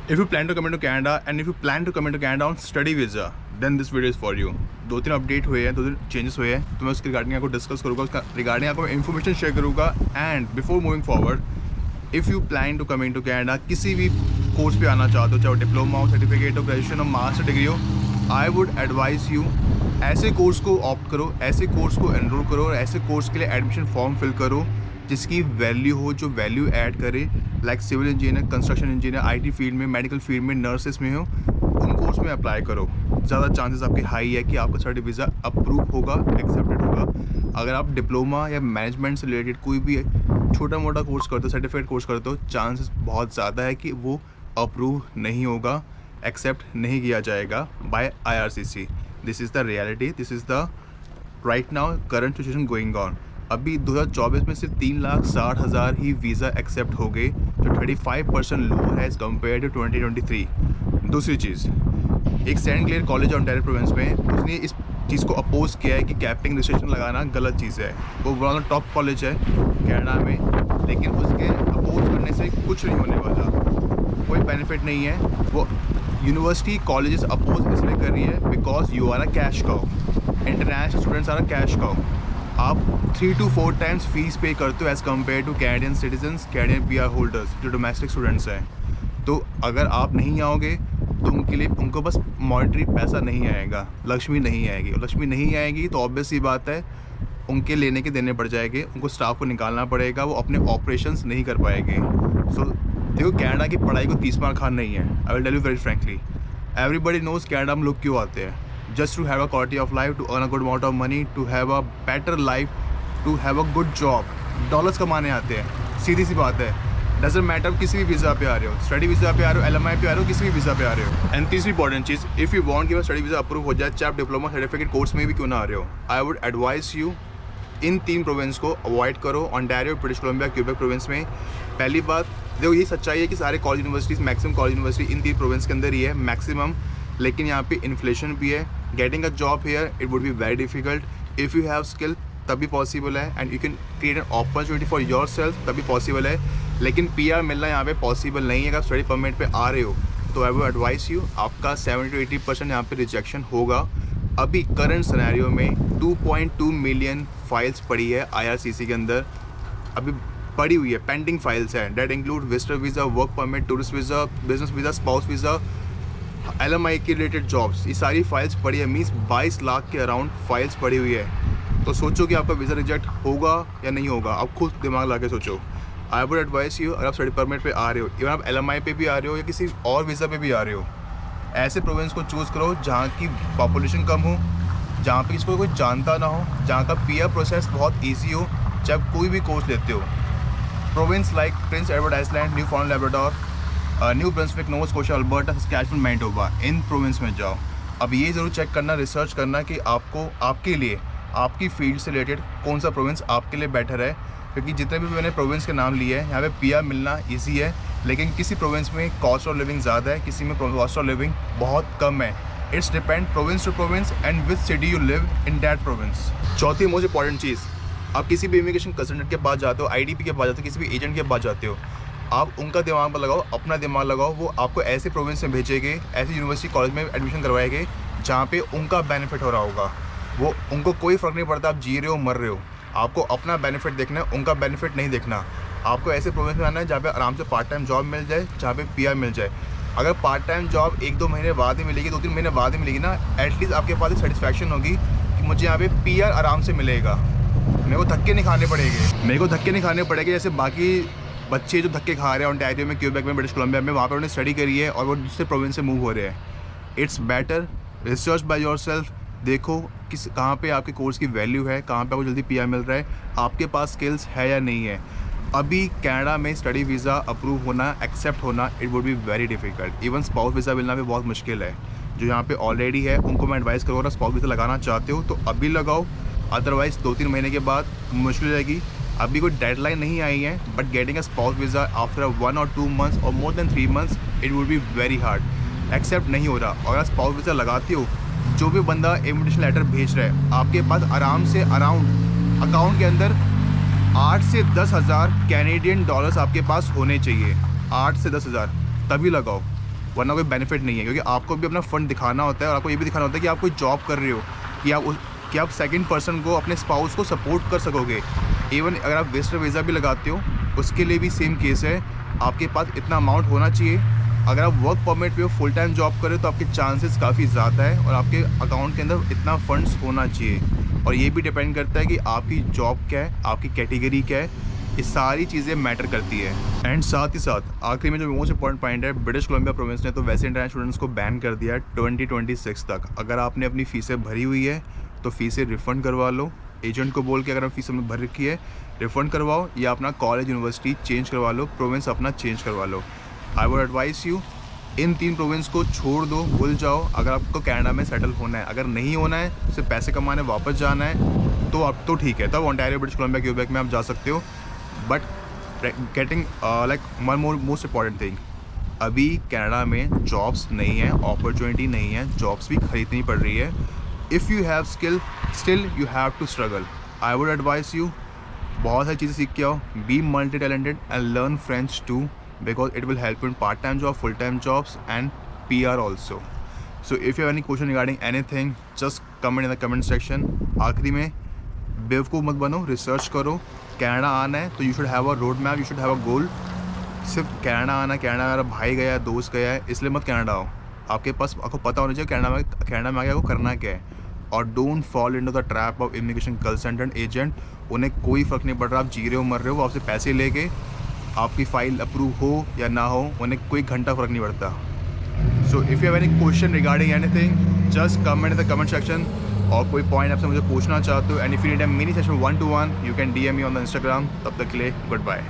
If you plan to come into Canada and if you plan to come into Canada on study visa, then this video is for you. 2-3 update हुए हैं, 2-3 changes हुए हैं, तो मैं उसके regarding आपको discuss करूँगा, उसका रिगार्डिंग आपको इन्फॉर्मेशन शेयर करूँगा. And before moving forward, if you plan to come in to Canada, किसी भी कोर्स पे आना चाहते हो, चाहे डिप्लोमा हो, सर्टिफिकेट हो, ग्रेजुएशन हो, मास्टर डिग्री हो, आई वुड एडवाइस यू ऐसे कोर्स को ऑप्ट करो, ऐसे कोर्स को एनरोल करो और ऐसे कोर्स के लिए एडमिशन फॉर्म फिल करो जिसकी वैल्यू हो, जो वैल्यू ऐड करे, like civil engineer, construction engineer, IT field में, मेडिकल फील्ड में, नर्सेस में हो, उन कोर्स में अप्लाई करो. ज़्यादा चांसेस आपके हाई है कि आपका स्टडी वीज़ा अप्रूव होगा, एक्सेप्टेड होगा. अगर आप डिप्लोमा या मैनेजमेंट से रिलेटेड कोई भी छोटा मोटा कोर्स करते हो, सर्टिफिकेट कोर्स करते हो, चांसेस बहुत ज़्यादा है कि वो अप्रूव नहीं होगा, एक्सेप्ट नहीं किया जाएगा by IRCC. This is the reality, this is the right now current situation going on. अभी 2024 में सिर्फ 3,60,000 ही वीज़ा एक्सेप्ट हो गए, जो 35% लोअर है एज़ कम्पेयर टू 2023. दूसरी चीज़, एक Saint Clair college Ontario province में, उसने इस चीज़ को अपोज किया है कि कैपिंग रिस्ट्रिक्शन लगाना गलत चीज़ है. वो वन ऑफ टॉप कॉलेज है कनाडा में, लेकिन उसके अपोज करने से कुछ नहीं होने वाला, कोई बेनिफिट नहीं है. वो यूनिवर्सिटी कॉलेजेस अपोज इसलिए कर रही है because you are a cash cow. International students are a cash cow. आप 3 to 4 टाइम्स फीस पे करते हो as compare to Canadian citizens, Canadian PR holders जो डोमेस्टिक स्टूडेंट्स हैं. तो अगर आप नहीं आओगे तो उनके लिए, उनको बस मॉनेटरी पैसा नहीं आएगा, लक्ष्मी नहीं आएगी. और लक्ष्मी नहीं आएगी तो ऑब्वियस सी बात है उनके लेने के देने पड़ जाएंगे, उनको स्टाफ को निकालना पड़ेगा, वो अपने ऑपरेशंस नहीं कर पाएंगे. सो देखो, कनाडा की पढ़ाई को 30 मार खान नहीं है. I will tell you very frankly, everybody knows Canada में लोग क्यों आते हैं. Just to have a quality of life, to earn a good amount of money, to have a better life, to have a good job. Dollars कमाने आते हैं, सीधी सी बात है. डजेंट मैटर किसी भी वीज़ा पे आ रहे हो, स्टडी वीज़ा पे आ रहे हो, LMI पे आ रहे हो, किसी भी वीज़ा पे आ रहे हो. एंड तीसरी important cheese, if you want कि स्टडी वीज़ा अप्रूव हो जाए, चाहे आप डिप्लोमा सर्टिफिकेट कोर्स में भी क्यों ना आ रहे हो, आई वुड एडवाइस यू इन 3 प्रोविंस को अवॉइड करो. Ontario, British Columbia, Quebec province में. पहली बात देखो, ये सच्चाई है कि सारे college universities, maximum college university इन 3 प्रोविंस के अंदर ही है मैक्सिमम. लेकिन यहाँ पे इन्फ्लेशन भी है. Getting a job here it would be very difficult. If you have skill तभी पॉसिबल है, and you can create an opportunity for yourself तभी पॉसिबल है. लेकिन PR मिलना यहाँ पे पॉसिबल नहीं है. अगर स्टडी परमिट पे आ रहे हो तो आई वुड एडवाइस यू, आपका 70 to 80% यहाँ पे रिजेक्शन होगा. अभी करंट सिनेरियो में 2.2 मिलियन फाइल्स पड़ी है IRCC के अंदर, अभी पड़ी हुई है, पेंडिंग फाइल्स हैं. That include visitor visa, work permit, tourist visa, business visa, spouse visa, LMI के रिलेटेड जॉब्स, ये सारी फाइल्स पड़ी है. मीन्स 22 लाख के अराउंड फाइल्स पड़ी हुई है. तो सोचो कि आपका वीज़ा रिजेक्ट होगा या नहीं होगा, आप खुद दिमाग ला के सोचो. आई वुड एडवाइस यू, अगर आप स्टडी परमिट पे आ रहे हो, इवन आप LMI पे भी आ रहे हो या किसी और वीज़ा पे भी आ रहे हो, ऐसे प्रोविंस को चूज़ करो जहाँ की पॉपुलेशन कम हो, जहाँ पे इसको कोई जानता ना हो, जहाँ का PR प्रोसेस बहुत ईजी हो, जब कोई भी कोर्स लेते हो. Province like Prince Edward Island, new found Labrador, New Brunswick, Nova Scotia, Alberta, Saskatchewan, Manitoba, इन प्रोविंस में जाओ. अब ये ज़रूर चेक करना, रिसर्च करना कि आपको, आपके लिए, आपकी फील्ड से रिलेटेड कौन सा प्रोविंस आपके लिए बेटर है. क्योंकि जितने भी मैंने प्रोविंस के नाम लिए हैं, यहाँ पे PR मिलना ईजी है, लेकिन किसी प्रोविंस में कॉस्ट ऑफ लिविंग ज़्यादा है, किसी में कॉस्ट ऑफ लिविंग बहुत कम है. It's depend province to province and which city you live in that province. चौथी मोस्ट इंपॉर्टेंट चीज़, आप किसी भी इमिग्रेशन कंसल्टेंट के पास जाते हो, IDP के पास जाते हो, किसी भी एजेंट के पास जाते हो, आप उनका दिमाग पर लगाओ, अपना दिमाग लगाओ. वो आपको ऐसे प्रोविंस में भेजेंगे, ऐसे यूनिवर्सिटी कॉलेज में एडमिशन करवाएंगे जहाँ पे उनका बेनिफिट हो रहा होगा. वो उनको कोई फ़र्क नहीं पड़ता आप जी रहे हो मर रहे हो, आपको अपना बेनिफिट देखना है, उनका बेनिफिट नहीं देखना. आपको ऐसे प्रोविंस में आना है जहाँ पे आराम से पार्ट टाइम जॉब मिल जाए, जहाँ पे PR मिल जाए. अगर पार्ट टाइम जॉब 1-2 महीने बाद ही मिलेगी, 2-3 महीने बाद ही मिलेगी ना, एटलीस्ट आपके पास एक सेटिस्फैक्शन होगी कि मुझे यहाँ पे PR आराम से मिलेगा, मेरे को धक्के नहीं खाने पड़ेंगे. मेरे को धक्के नहीं खाने पड़ेंगे जैसे बाकी बच्चे जो धक्के खा रहे हैं ओंटारियो में, क्यूबेक में, ब्रिटिश कोलंबिया में, वहाँ पर उन्होंने स्टडी करी है और वो दूसरे प्रोविंस से मूव हो रहे हैं. It's better research by yourself. देखो किस, कहाँ पे आपके कोर्स की वैल्यू है, कहाँ पे आपको जल्दी PR मिल रहा है, आपके पास स्किल्स है या नहीं है. अभी कनाडा में स्टडी वीज़ा अप्रूव होना, एक्सेप्ट होना, it would be very difficult. Even spouse visa मिलना भी बहुत मुश्किल है. जो यहाँ पे ऑलरेडी है उनको मैं एडवाइस करूँगा, स्पाउस वीज़ा लगाना चाहते हो तो अभी लगाओ, अदरवाइज़ 2-3 महीने के बाद मुश्किल रहेगी. अभी कोई डेडलाइन नहीं आई है, but getting a spouse visa after 1 or 2 months और more than 3 months it would be very hard. Accept नहीं हो रहा. और अगर स्पाउस वीज़ा लगाते हो, जो भी बंदा इन्विटेशन लेटर भेज रहा है, आपके पास आराम से अराउंड अकाउंट के अंदर 8 से 10 हज़ार कैनेडियन डॉलर्स आपके पास होने चाहिए. 8 से 10 हज़ार, तभी लगाओ. वरना कोई बेनिफिट नहीं है, क्योंकि आपको भी अपना फ़ंड दिखाना होता है और आपको ये भी दिखाना होता है कि आप कोई जॉब कर रहे हो, कि आप सेकंड पर्सन को, अपने स्पाउस को सपोर्ट कर सकोगे। इवन अगर आप विजिटर वीज़ा भी लगाते हो उसके लिए भी सेम केस है, आपके पास इतना अमाउंट होना चाहिए। अगर आप वर्क परमिट पे हो, फुल टाइम जॉब करें तो आपके चांसेस काफ़ी ज़्यादा है, और आपके अकाउंट के अंदर इतना फंड्स होना चाहिए। और ये भी डिपेंड करता है कि आपकी जॉब क्या है, आपकी कैटेगरी क्या है, ये सारी चीज़ें मैटर करती है। एंड साथ ही साथ आखिरी में जो मोस्ट इंपॉर्टेंट पॉइंट है, ब्रिटिश कोलंबिया प्रोविंस ने तो वैसे इंटरनेशनल स्टूडेंट्स को बैन कर दिया है 2026 तक। अगर आपने अपनी फ़ीसें भरी हुई है तो फ़ीसें रिफ़ंड करवा लो, एजेंट को बोल के अगर आप फीस हमने भर रखी है रिफ़ंड करवाओ, या अपना कॉलेज यूनिवर्सिटी चेंज करवा लो, प्रोविंस अपना चेंज करवा लो। आई वुड एडवाइस यू, इन 3 प्रोविंस को छोड़ दो, भूल जाओ। अगर आपको कनाडा में सेटल होना है, अगर नहीं होना है, सिर्फ पैसे कमाने वापस जाना है, तो अब तो ठीक है, तब ओंटारियो, ब्रिटिश कोलंबिया, क्यूबेक में आप जा सकते हो। But getting like one most important thing, अभी कनाडा में जॉब्स नहीं है, अपॉर्चुनिटी नहीं है, जॉब्स भी खरीदनी पड़ रही है। If you have skill, still you have to struggle. I would advise you, बहुत सारी चीज़ें सीख के आओ, be multi talented and learn French too, because it will help you in part-time job, full-time jobs and PR also. So if you have any question regarding anything, just comment in the comment section. आखिरी में बेवकूफ़ मत बनो, research करो। Canada आना है तो you should have a road map, you should have a goal. सिर्फ कनाडा आना, कनाडा मेरा भाई गया है, दोस्त गया है, इसलिए मत कनाडा आओ। आपके पास, आपको पता होना चाहिए कनाडा में आगे आपको करना क्या है। और don't fall into the trap of immigration consultant agent. उन्हें कोई फ़र्क नहीं पड़ रहा आप जी रहे हो मर रहे हो, वो आपसे पैसे लेके, आपकी फ़ाइल अप्रूव हो या ना हो, उन्हें कोई घंटा फ़र्क नहीं पड़ता। So if you have any question regarding anything, just comment in the comment section. और कोई पॉइंट आपसे मुझे पूछना चाहते हो, and if you need a mini session 1-to-1, you can DM me on the Instagram. तब तक के लिए गुड बाय।